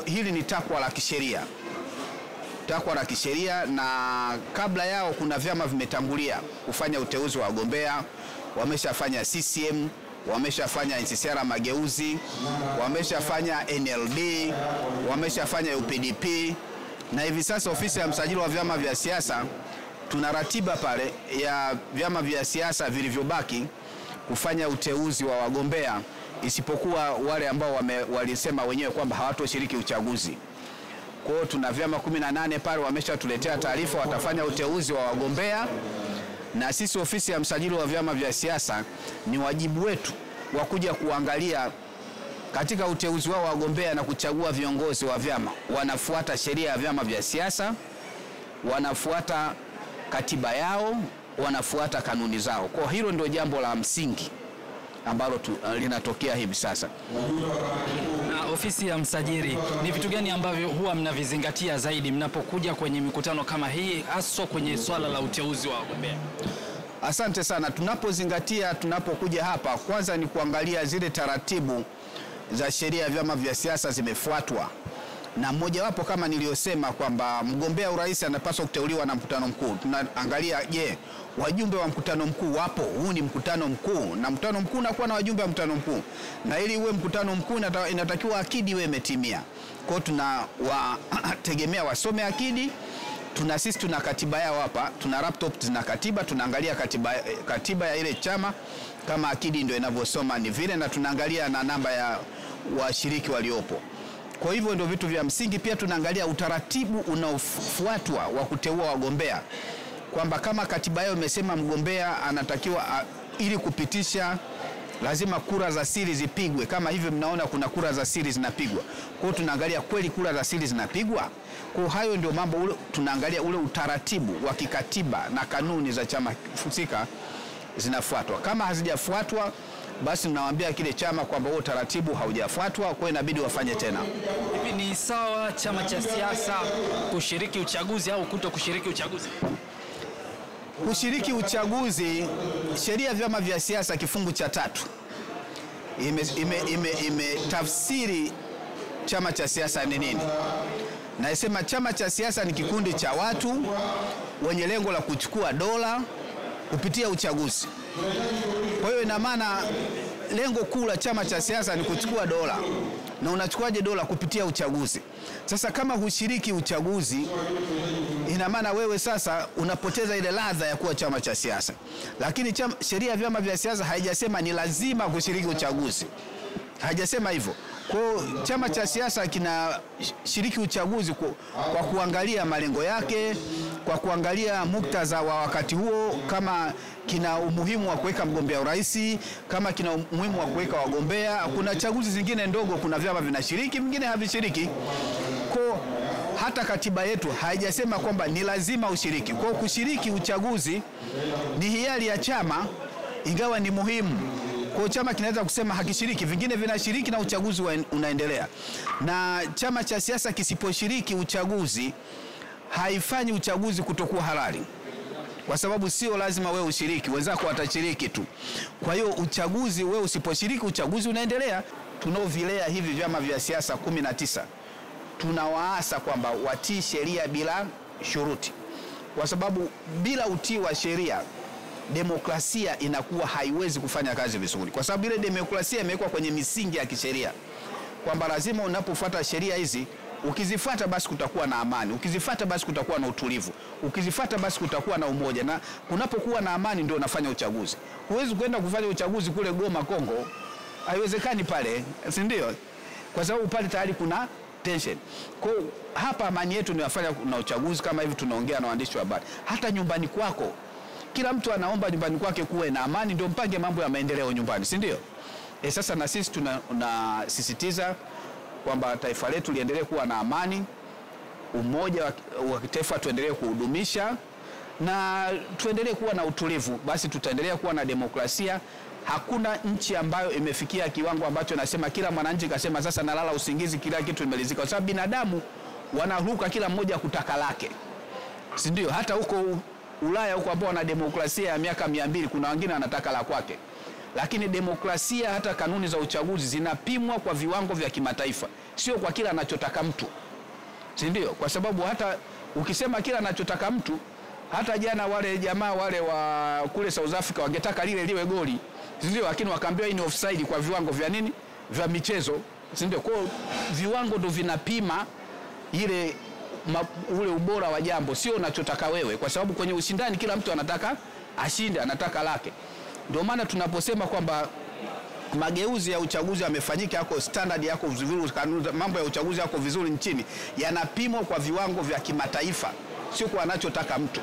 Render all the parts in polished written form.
hili ni takwa la kisheria. Takwa la kisheria, na kabla yao kuna vyama vimetangulia kufanya uteuzi wa wagombea. Wameshafanya CCM, wameshafanya NCCR Mageuzi, wameshafanya NLD, wameshafanya UPDP, na hivi sasa ofisi ya msajili wa vyama vya siasa tuna ratiba pale ya vyama vya siasa vilivyobaki kufanya uteuzi wa wagombea, isipokuwa wale ambao walisema wenyewe kwamba hawatoshiriki uchaguzi. Kwa hiyo tuna vyama 18 pale wameshatuletea taarifa watafanya uteuzi wa wagombea, na sisi ofisi ya msajili wa vyama vya siasa ni wajibu wetu wa kuja kuangalia katika uteuzi wao wagombea na kuchagua viongozi wa vyama wanafuata sheria ya vyama vya siasa, wanafuata katiba yao, wanafuata kanuni zao. Kwa hilo ndio jambo la msingi ambalo linatokea hivi sasa. Na ofisi ya msajili, ni vitu gani ambavyo huwa mnavizingatia zaidi mnapokuja kwenye mikutano kama hii, hasa kwenye swala la uteuzi wa wagombea? Asante sana. Tunapokuja hapa, kwanza ni kuangalia zile taratibu za sheria ya vyama vya siasa zimefuatwa, na mmoja wapo kama niliyosema kwamba mgombea urais anapaswa kuteuliwa na mkutano mkuu. Tunaangalia, je, wajumbe wa mkutano mkuu wapo? Huu ni mkutano mkuu, na mkutano mkuu unakuwa na wajumbe wa mkutano mkuu, na ili uwe mkutano mkuu inatakiwa akidi iwe imetimia. Kwa hiyo tunawategemea wasome akidi. Sisi tuna katiba yao hapa, tuna laptop zina katiba, tunaangalia katiba ya ile chama kama akidi ndio inavyosoma ni vile, na tunaangalia na namba ya washiriki waliopo. Kwa hivyo ndio vitu vya msingi. Pia tunaangalia utaratibu unaofuatwa wa kuteua wagombea, kwamba kama katiba yao imesema mgombea anatakiwa ili kupitisha lazima kura za siri zipigwe. Kama hivyo mnaona kuna kura za siri zinapigwa. Kwa hiyo tunaangalia kweli kura za siri zinapigwa. Kwa hayo ndio mambo tunaangalia, ule utaratibu wa kikatiba na kanuni za chama husika zinafuatwa. Kama hazijafuatwa, basi tunawaambia kile chama kwamba huo utaratibu haujafuatwa, kwa hiyo inabidi wafanye tena. Hivi ni sawa chama cha siasa kushiriki uchaguzi au kuto kushiriki uchaguzi? Kushiriki uchaguzi, sheria ya vyama vya siasa kifungu cha 3 imetafsiri chama cha siasa ni nini. Naisema chama cha siasa ni kikundi cha watu wenye lengo la kuchukua dola kupitia uchaguzi. Kwa hiyo ina maana lengo kuu la chama cha siasa ni kuchukua dola. Na unachukuaje dola? Kupitia uchaguzi. Sasa kama hushiriki uchaguzi, ina maana wewe sasa unapoteza ile ladha ya kuwa chama cha siasa. Lakini sheria ya vyama vya siasa haijasema ni lazima kushiriki uchaguzi. Haijasema hivyo. Kwa hiyo chama cha siasa kinashiriki uchaguzi kwa kuangalia malengo yake, kwa kuangalia muktadha wa wakati huo, kama kina umuhimu wa kuweka mgombea urais, kama kina umuhimu wa kuweka wagombea. Kuna chaguzi zingine ndogo, kuna vyama vinashiriki, vingine havishiriki. Kwa hata katiba yetu haijasema kwamba ni lazima ushiriki. Kwa kushiriki uchaguzi ni hiari ya chama, ingawa ni muhimu. Kwa chama kinaweza kusema hakishiriki, vingine vinashiriki na uchaguzi unaendelea. Na chama cha siasa kisiposhiriki uchaguzi haifanyi uchaguzi kutokuwa halali, kwa sababu sio lazima wewe ushiriki, wenzako watashiriki tu. Kwa hiyo uchaguzi, wewe usiposhiriki uchaguzi unaendelea. Tunaovilea hivi vyama vya siasa 19 tunawaasa kwamba watii sheria bila shuruti, kwa sababu bila utii wa sheria demokrasia inakuwa haiwezi kufanya kazi vizuri, kwa sababu ile demokrasia imewekwa kwenye misingi ya kisheria kwamba lazima unapofuata sheria hizi, ukizifuata basi kutakuwa na amani, ukizifuata basi kutakuwa na utulivu, ukizifuata basi kutakuwa na umoja, na kunapokuwa na amani ndio unafanya uchaguzi. Huwezi kwenda kufanya uchaguzi kule Goma Kongo, haiwezekani pale, si ndio? Kwa sababu pale tayari kuna tension. Kwa hapa amani yetu ni wafanya na uchaguzi. Kama hivi tunaongea na waandishi wa habari, hata nyumbani kwako kila mtu anaomba nyumbani kwake kuwe na amani, ndio mpange mambo ya maendeleo nyumbani, si ndio? Sasa na sisi tunasisitiza kwamba taifa letu liendelee kuwa na amani, umoja wa kitaifa tuendelee kuhudumisha, na tuendelee kuwa na utulivu, basi tutaendelea kuwa na demokrasia. Hakuna nchi ambayo imefikia kiwango ambacho nasema kila mwananchi kasema sasa nalala usingizi, kila kitu imelizika, kwa sababu binadamu wanaruka kila mmoja kutaka lake, si ndio? Hata huko Ulaya huko ambao wana demokrasia ya miaka 200 kuna wengine wanataka la kwake. lakini demokrasia, hata kanuni za uchaguzi zinapimwa kwa viwango vya kimataifa, sio kwa kila anachotaka mtu, si ndio? Kwa sababu hata ukisema kila anachotaka mtu, hata jana wale jamaa wale wa kule South Africa wangetaka lile liwe goli, si ndio? Lakini wakaambiwa hii ni offside kwa viwango vya nini, vya michezo, si ndio? Kwa viwango ndio vinapima ule ubora wa jambo, sio unachotaka wewe, kwa sababu kwenye ushindani kila mtu anataka ashinde, anataka lake. Ndio maana tunaposema kwamba mageuzi ya uchaguzi yamefanyika, yako standard, yako vizuri, mambo ya uchaguzi yako vizuri nchini, yanapimwa kwa viwango vya kimataifa, sio kwa anachotaka mtu.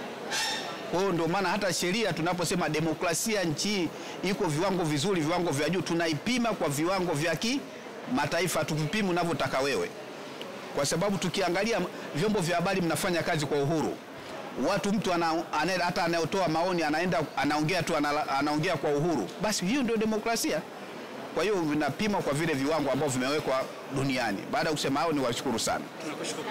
Kwa hiyo ndio maana hata sheria tunaposema demokrasia nchi iko viwango vizuri, viwango vya juu, tunaipima kwa viwango vya kimataifa, tukipima unavyotaka wewe. Kwa sababu tukiangalia vyombo vya habari mnafanya kazi kwa uhuru. Mtu hata anayotoa maoni anaongea tu, anaongea kwa uhuru. Basi hiyo ndio demokrasia. Kwa hiyo vinapima kwa vile viwango ambavyo vimewekwa duniani. Baada ya kusema hao, ni washukuru sana. Tunakushukuru.